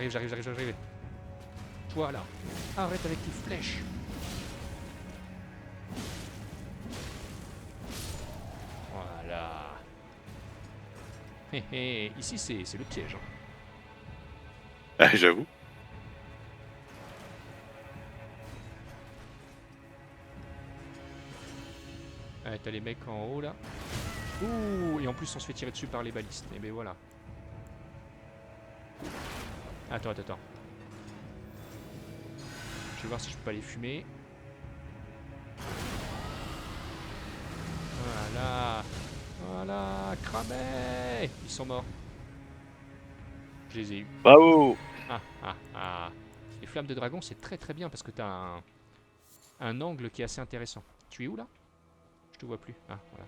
Toi, là. Arrête avec tes flèches. Voilà. Hé hé, ici c'est le piège. Hein. Ah, j'avoue. Ouais, t'as les mecs en haut là. Ouh, et en plus on se fait tirer dessus par les balistes. Et ben voilà. Attends. Je vais voir si je peux pas les fumer. Voilà, cramé. Ils sont morts. Je les ai eus. Bravo. Ah. Les flammes de dragon, c'est très bien parce que t'as un angle qui est assez intéressant. Tu es où là? Je te vois plus. Ah, voilà.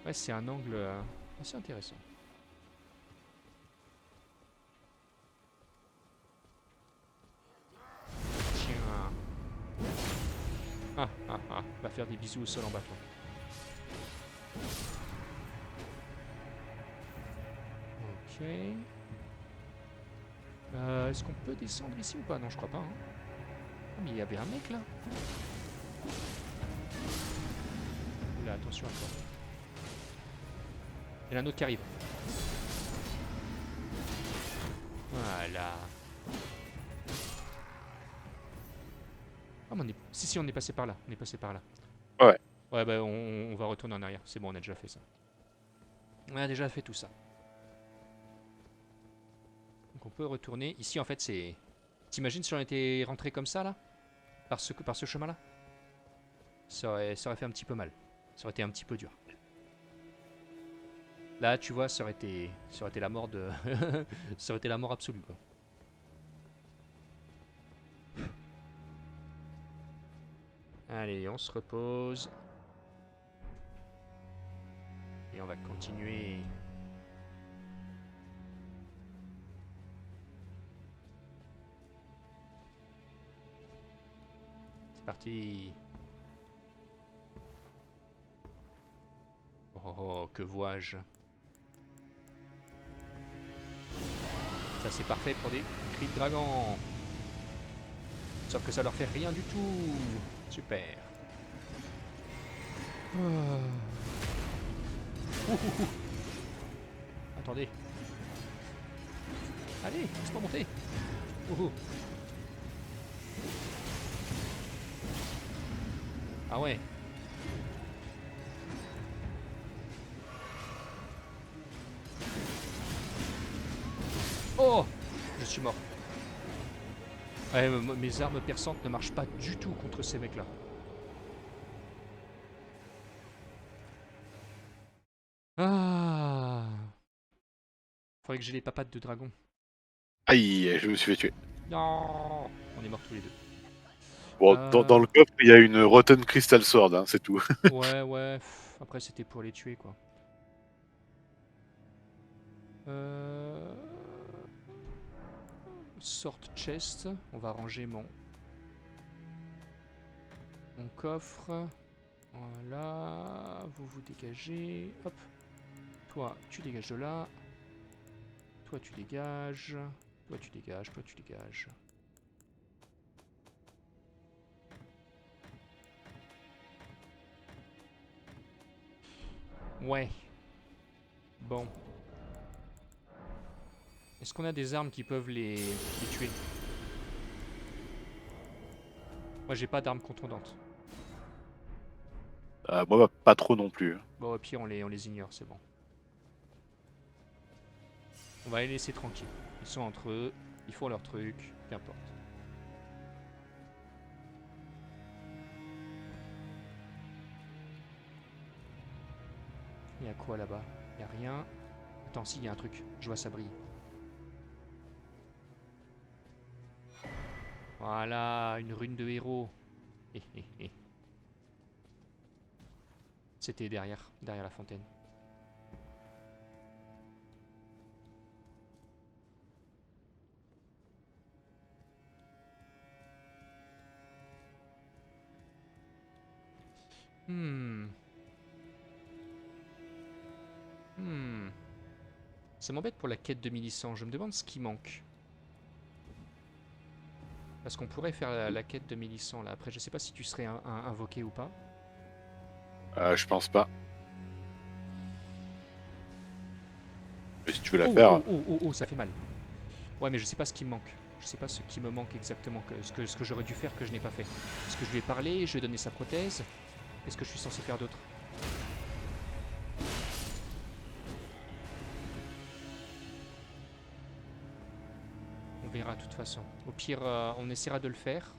Ouais, c'est un angle assez intéressant. Tiens. Va faire des bisous au sol en bas, toi. Ok. Est-ce qu'on peut descendre ici ou pas? Non, je crois pas. Hein. Ah, mais il y avait un mec là. Là, attention à toi. Il y en a un autre qui arrive. Voilà. Ah, mais on est... Si, on est passé par là. Ouais. Ouais, bah on va retourner en arrière. C'est bon, on a déjà fait ça. On a déjà fait tout ça. Donc on peut retourner. Ici, en fait, c'est... T'imagines si on était rentré comme ça, là? Par ce chemin-là? Ça aurait fait un petit peu mal. Ça aurait été un petit peu dur. Là, tu vois, ça aurait été la mort de... ça aurait été la mort absolue, quoi. Allez, on se repose. Et on va continuer. C'est parti. Oh, que vois-je? Ça, c'est parfait pour des cris de dragon. Sauf que ça leur fait rien du tout. Super. Attendez. Allez, laisse-moi monter. Ah ouais. Oh, je suis mort. Ouais, mes armes perçantes ne marchent pas du tout contre ces mecs-là. Ah. Faudrait que j'ai les papates de dragon. Aïe, je me suis fait tuer. Non. On est morts tous les deux. Bon, dans le coffre, il y a une Rotten Crystal Sword, hein, c'est tout. Ouais. Après, c'était pour les tuer, quoi. Sort chest. On va ranger mon coffre. Voilà. Vous dégagez. Hop. Toi, tu dégages de là. Toi, tu dégages. Toi, tu dégages. Ouais. Bon. Est-ce qu'on a des armes qui peuvent les tuer? Moi, j'ai pas d'armes contondantes. Moi, pas trop non plus. Bon, au pire, on les ignore, c'est bon. On va les laisser tranquilles. Ils sont entre eux, ils font leur truc, qu'importe. quoi là-bas? Y a rien. Attends, si, y a un truc. Je vois ça brille. Voilà, une rune de héros. Hé, hé, hé. C'était derrière la fontaine. Ça m'embête pour la quête de Millicent. Je me demande ce qui manque. Parce qu'on pourrait faire la quête de Millicent là. Après, je sais pas si tu serais invoqué ou pas. Je pense pas. Mais si tu veux la Oh, faire. oh, oh, oh, oh, ça fait mal. Ouais, mais je sais pas ce qui me manque. Je sais pas ce qui me manque exactement. Ce que j'aurais dû faire que je n'ai pas fait. Est-ce que je lui ai parlé? Je lui ai donné sa prothèse? Qu'est-ce que je suis censé faire d'autre? On verra de toute façon. Au pire, on essaiera de le faire.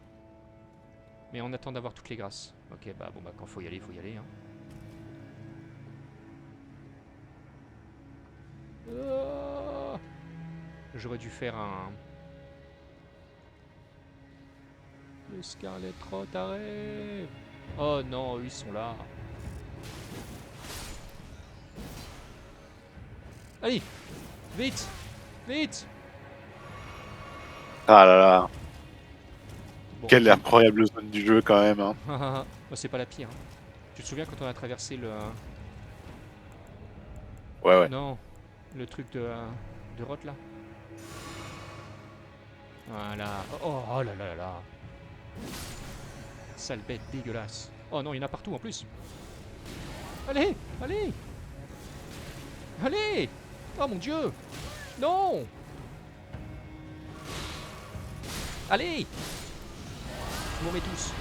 Mais on attend d'avoir toutes les grâces. Ok, bah bon, bah quand faut y aller, hein. Oh, j'aurais dû faire un... Le Scarlet Rot arrive. Oh non, eux ils sont là. Allez, vite, vite. Ah là là. Bon, Quelle ok. incroyable zone du jeu quand même. Hein. Bah, c'est pas la pire. Hein. Tu te souviens quand on a traversé le... Ouais, ouais. Non, le truc de Roth là. Voilà. Oh, oh là là là là. Sale bête dégueulasse. Oh non, il y en a partout en plus. Allez, allez. Allez. Oh mon dieu. Non. Allez. Vous m'en tous.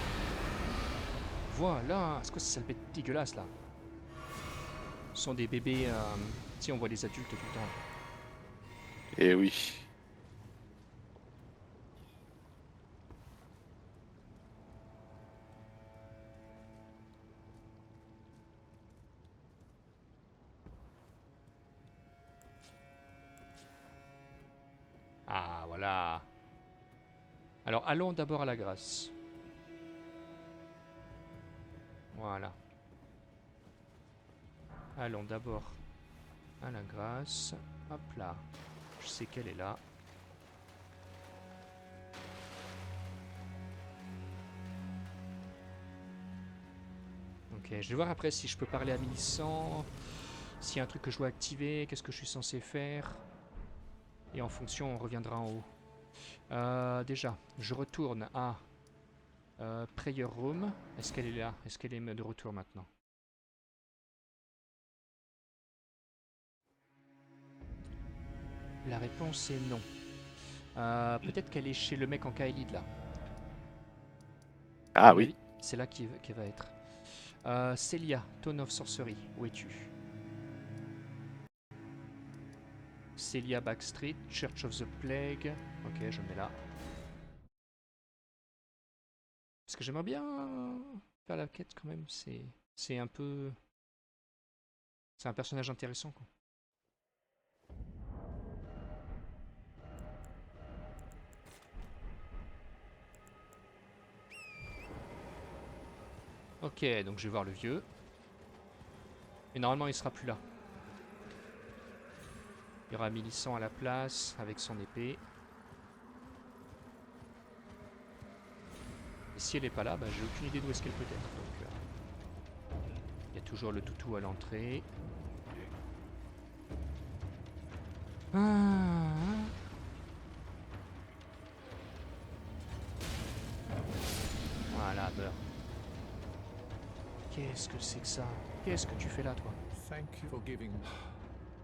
Voilà. C'est quoi ces sales bêtes dégueulasses là? Ce sont des bébés... Si on voit des adultes tout le temps. Et oui. Ah, voilà. Alors, allons d'abord à la grâce. Voilà. Allons d'abord à la grâce. Hop là. Je sais qu'elle est là. Ok, je vais voir après si je peux parler à Millicent. S'il y a un truc que je dois activer, qu'est-ce que je suis censé faire. Et en fonction, on reviendra en haut. Déjà, je retourne à Prayer Room. Est-ce qu'elle est là? Est-ce qu'elle est de retour maintenant? La réponse est non. Peut-être qu'elle est chez le mec en Kaelid là. Ah oui. C'est là qu'elle va être. Celia, Tone of Sorcery, où es-tu? Celia Backstreet, Church of the Plague. Ok, je mets là. Parce que j'aimerais bien faire la quête quand même. C'est un peu... C'est un personnage intéressant quoi. Ok, donc je vais voir le vieux. Mais normalement il sera plus là. Il y aura Millicent à la place avec son épée. Et si elle n'est pas là, bah, j'ai aucune idée d'où est-ce qu'elle peut être. Donc, il y a toujours le toutou à l'entrée. Voilà, beurre. Qu'est-ce que c'est que ça? Qu'est-ce que tu fais là, toi? Thank you for giving.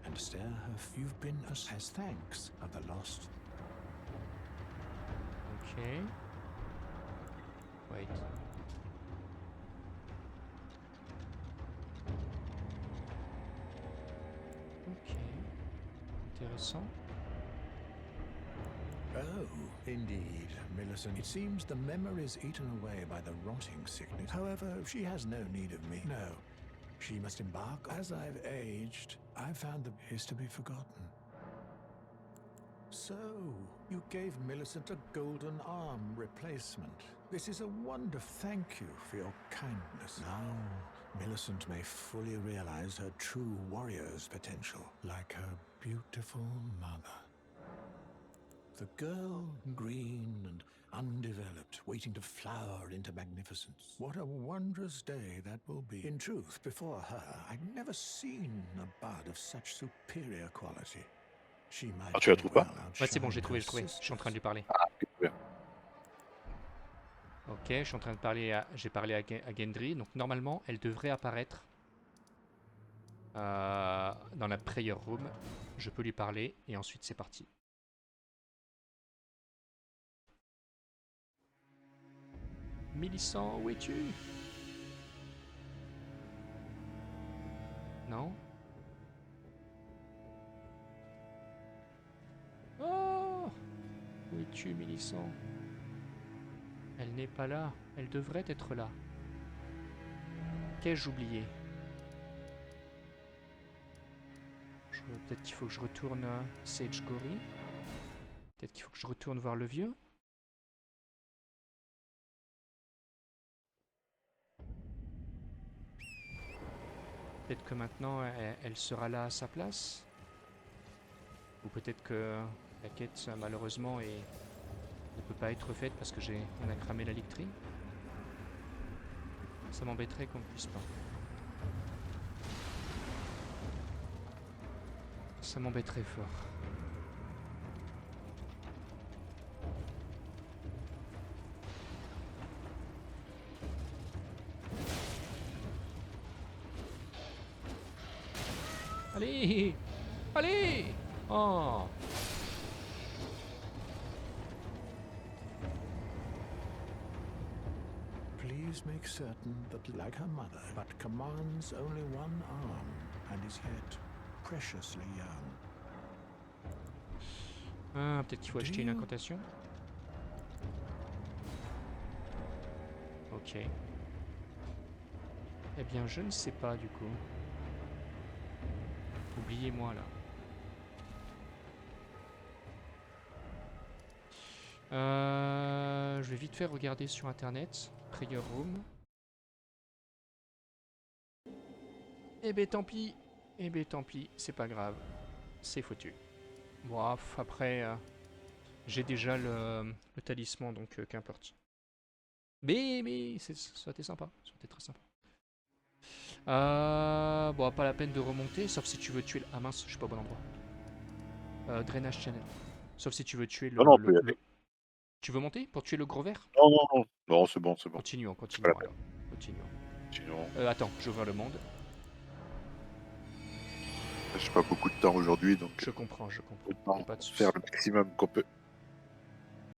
And stare her. You've been as thanks of the lost. Ok. Wait. Ok. Intéressant. Oh, indeed, Millicent. It seems the memory is eaten away by the rotting sickness. However, she has no need of me. No. She must embark. As I've aged, I've found the is to be forgotten. So, you gave Millicent a golden arm replacement. This is a wonder. Thank you for your kindness. Now, Millicent may fully realize her true warrior's potential, like her beautiful mother. The girl, green and undeveloped, waiting to flower into magnificence. What a wondrous day that will be. In truth, before her, I'd never seen a bud of such superior quality. She might Ah, tu la trouves pas? Ouais, c'est bon, j'ai trouvé, j'ai trouvé. Je suis en train de lui parler. Bien. Ok, je suis en train de parler à... J'ai parlé à Gendry, donc normalement, elle devrait apparaître dans la prayer room. Je peux lui parler, et ensuite c'est parti. Millicent, où es-tu? Non? Oh! Où es-tu, Millicent? Elle n'est pas là. Elle devrait être là. Qu'ai-je oublié? Peut-être qu'il faut que je retourne à Sage Gory. Peut-être qu'il faut que je retourne voir le vieux. Peut-être que maintenant elle sera là à sa place. Ou peut-être que la quête malheureusement ne peut pas être faite parce que on a cramé la lictrie. Ça m'embêterait qu'on ne puisse pas. Ça m'embêterait fort. Allez! Allez! Oh! Please make certain that, like her mother, but commands only one arm and is yet preciously young. Ah, peut-être qu'il faut acheter une incantation. Ok. Eh bien, je ne sais pas du coup. Oubliez-moi là. Je vais vite faire regarder sur internet. Prayer Room. Eh ben tant pis. Eh ben tant pis, c'est pas grave. C'est foutu. Bon, après, j'ai déjà le talisman, donc qu'importe. Mais ça aurait été sympa. Ça aurait été très sympa. Bon, pas la peine de remonter, sauf si tu veux tuer... Ah mince, je suis pas au bon endroit. Drainage Channel. Sauf si tu veux tuer le... Non, non, on peut y aller. Tu veux monter pour tuer le gros vert? Non, non, non. Non, c'est bon, c'est bon. Continuons Voilà. alors. Continuons. Sinon, Attends, je vais ouvrir le monde. j'ai pas beaucoup de temps aujourd'hui, donc Je comprends. autant Pas de soucis. faire le maximum qu'on peut.